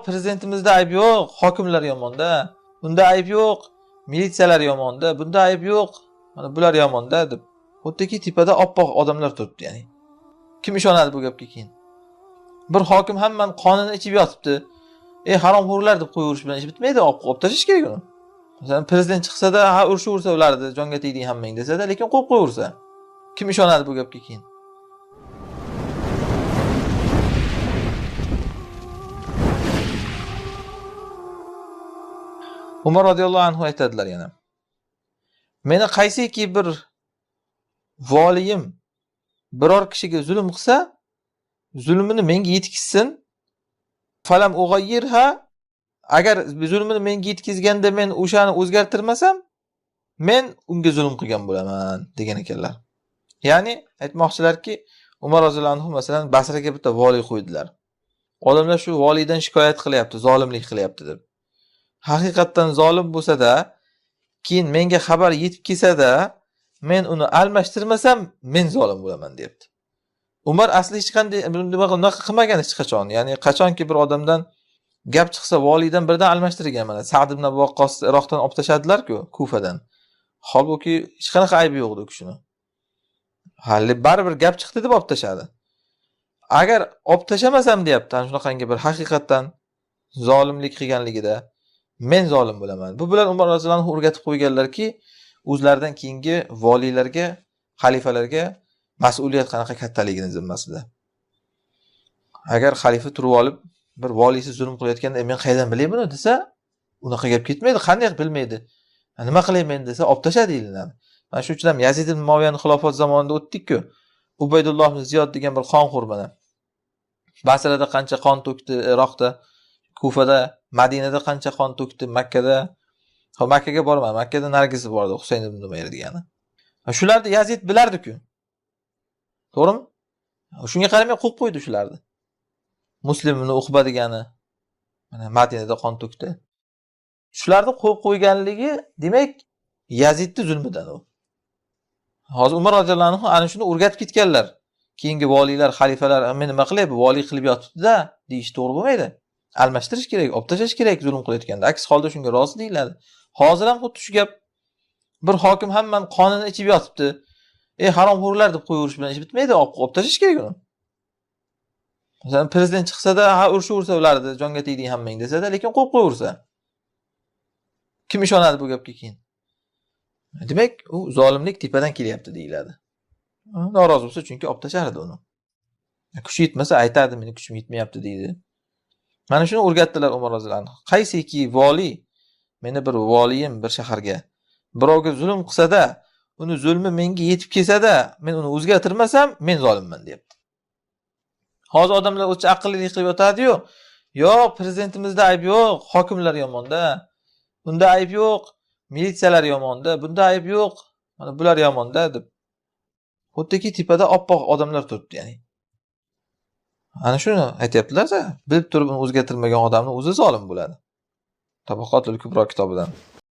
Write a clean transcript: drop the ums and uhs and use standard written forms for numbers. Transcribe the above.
prezidentimizda ayb yo'q, hokimlar yomonda. Bunda ayb yo'q, militsiyalar yomonda. Bunda ayb yo'q, mana bular yomonda deb. Xuddiki tepada oppoq odamlar turibdi, ya'ni. Kim ishonadi bu gapga keyin? Bir hokim hammani qonini ichib yotibdi. Haromxo'rlar deb qo'yaverish bilan ish bitmaydi, olib tashlash kerak uni. Masalan, prezident chiqsa-da, urishaversa ularni, jonga tegding hammang desa-da, lekin qo'yib qo'yaversa. Kim ishonadi bu gapga keyin? Umar radhiyallohu anhu aytadilar yana. Meni qaysiki bir voliyim biror kishiga zulm qilsa, zulmini menga yetkizsin. Falam ug'ayyirha, agar zulmini menga yetkizganda men o'shani o'zgartirmasam, men unga zulm qilgan bo'laman degan ekanlar. Ya'ni aytmoqchilarki, Umar roziyallohu anhu masalan Basraga bitta voliy qo'ydilar. Odamlar shu voliydan shikoyat qilyapti, zolimlik qilyapti deb. Haqiqatdan zolim bo'lsa-da, keyin menga xabar yetib kelsa-da, men uni almashtirmasam, men zolim bo'laman, deyapti. Umar asli hech qanday bunaqa qilmagan hech qachon. Ya'ni qachonki bir odamdan gap chiqsa, voliydan birdan almashtirgan. Mana Sa'd ibn Abi Waqqos Iroqdan olib tashadilar-ku, Kufadan. Holbuki hech qanaqa aybi yo'q edi kishini. Hali baribir gap chiqdi deb olib tashadi. Agar olib tashamasam, deyapti, ana shunaqangi bir haqiqatdan zolimlik qilganligida men zolim bo'laman. Bu bilan Umar roziyallohu anhu o'rgatib qo'yganlarki, o'zlaridan keyingi voliylarga, xalifalarga mas'uliyat qanaqa kattaligini zimmasida. Agar xalifa turib olib, bir voliysi zulm qilayotganda, men qayerdan bilay buni desa, unaqa gap ketmaydi, qanday bilmaydi. Nima qilay men desa, olib tashadi deyiladi. Mana shu uchun ham Yazid ibn Muaviyaning xilofat zamonida o'tdik-ku. Ubaydulloh ibn Ziyod degan bir qonxo'r mana. Basrada qancha qon to'kdi, Iroqda, Kufada, Madinada qancha qon to'kdi, Makkada. Makkaga bormadi, Makkada nargisi bor edi, Husayn ibn Umayr degani. Shularni Yazid bilardi-ku. To'g'rimi? Shunga qaramay qo'yib qo'ydi shularni. Muslim ibn Uqba degani mana Madinada qon to'kdi. Shularni qo'yib qo'yganligi, demak, Yazidning zulmidan u. Hozir Umar roziyallohu anhu ana shuni o'rgatib ketganlar. Keyingi voliylar, xalifalar men nima qilay, bu voliy qilib yotibdi-da, deyish to'g'ri bo'lmaydi. Almashtirish kerak, olib tashlash kerak zulm qilayotganda. Aks holda shunga rozi deyiladi. Hozir ham xuddi shu gap. Bir hokim hammani qonini ichib yotibdi. Haromxo'rlar deb qo'yaverish bilan ish bitmaydi, olib tashlash kerak uni. Masalan, prezident chiqsa-da, urishaversa ularni, jonga tegding hammang desa-da, lekin qo'yib qo'yaversa. Kim ishonadi bu gapga keyin? Demak, u zolimlik tepadan kelyapti deyiladi. Norozi bo'lsa, chunki olib tashardi uni. Kuchi yetmasa aytadi, meni kuchim yetmayapti deydi. Mana shuni o'rgatdilar Umar roziyallohu anhu. Qaysiki voliy, meni bir voliyim bir shaharga birovga zulm qilsa-da, uni zulmi menga yetib kelsa-da, men uni o'zgartirmasam, men zolimman, deyapti. Hozir odamlar o'cha aqllilik qilib yotadi-yu, yo'q, prezidentimizda ayb yo'q, hokimlar yomonda. Bunda ayb yo'q, militsiyalar yomonda. Bunda ayb yo'q, mana bular yomonda deb. Xuddiki tepada oppoq odamlar turibdi, ya'ni. Ana shuni aytayaptilar-da, bilib turib uni o'zgartirmagan odamning o'zi zolim bo'ladi. Tabaqotul Kubro kitobidan.